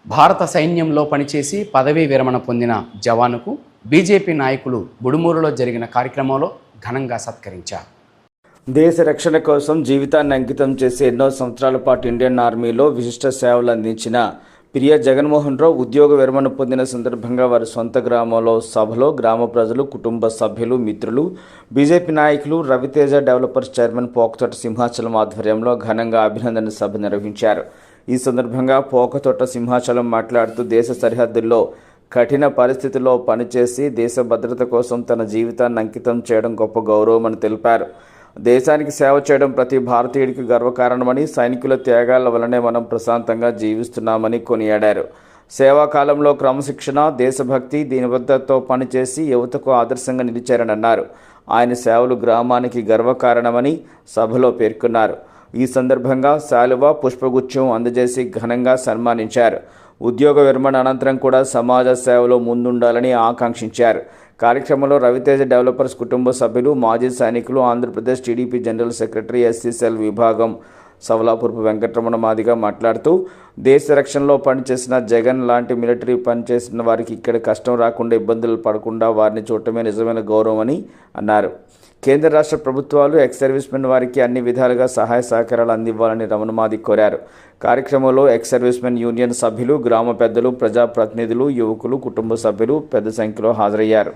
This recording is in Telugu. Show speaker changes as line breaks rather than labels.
భారత సైన్యంలో పనిచేసి పదవీ విరమణ పొందిన జవానుకు బీజేపీ నాయకులు బుడుమూరులో జరిగిన కార్యక్రమంలో ఘనంగా సత్కరించారు.
దేశ రక్షణ కోసం జీవితాన్ని అంకితం చేసి ఎన్నో సంవత్సరాల పాటు ఇండియన్ ఆర్మీలో విశిష్ట సేవలు అందించిన ప్రియ జగన్మోహన్ రావు ఉద్యోగ విరమణ పొందిన సందర్భంగా వారి సొంత గ్రామంలో సభలో గ్రామ ప్రజలు, కుటుంబ సభ్యులు, మిత్రులు, బీజేపీ నాయకులు, రవితేజ డెవలపర్స్ చైర్మన్ పోకతోట సింహాచలం ఆధ్వర్యంలో ఘనంగా అభినందన సభ నిర్వహించారు. ఈ సందర్భంగా పోకతోట సింహాచలం మాట్లాడుతూ దేశ సరిహద్దుల్లో కఠిన పరిస్థితుల్లో పనిచేసి దేశ భద్రత కోసం తన జీవితాన్ని అంకితం చేయడం గొప్ప గౌరవమని తెలిపారు. దేశానికి సేవ చేయడం ప్రతి భారతీయుడికి గర్వకారణమని, సైనికుల త్యాగాల వల్లనే మనం ప్రశాంతంగా జీవిస్తున్నామని కొనియాడారు. సేవాకాలంలో క్రమశిక్షణ, దేశభక్తి, దీనిబద్ధతతో పనిచేసి యువతకు ఆదర్శంగా నిలిచారని అన్నారు. ఆయన సేవలు గ్రామానికి గర్వకారణమని సభలో పేర్కొన్నారు. ఈ సందర్భంగా శాలువ, పుష్పగుచ్చం అందజేసి ఘనంగా సన్మానించారు. ఉద్యోగ విరమణ అనంతరం కూడా సమాజ సేవలో ముందుండాలని ఆకాంక్షించారు. కార్యక్రమంలో రవితేజ డెవలపర్స్ కుటుంబ సభ్యులు, మాజీ సైనికులు, Andhra Pradesh TDP general secretary, SC cell విభాగం సవలాపురపు వెంకటరమణ మాదిగా మాట్లాడుతూ దేశ రక్షణలో పనిచేసిన జగన్ లాంటి మిలిటరీ పనిచేసిన వారికి ఇక్కడ కష్టం రాకుండా, ఇబ్బందులు పడకుండా వారిని చూడటమే నిజమైన గౌరవం అని అన్నారు. కేంద్ర రాష్ట్ర ప్రభుత్వాలు ఎక్స్ సర్వీస్మెన్ వారికి అన్ని విధాలుగా సహాయ సహకారాలు అందివ్వాలని రమణమాది కోరారు. కార్యక్రమంలో ఎక్స్ సర్వీస్మెన్ యూనియన్ సభ్యులు, గ్రామ పెద్దలు, ప్రజాప్రతినిధులు, యువకులు, కుటుంబ సభ్యులు పెద్ద సంఖ్యలో హాజరయ్యారు.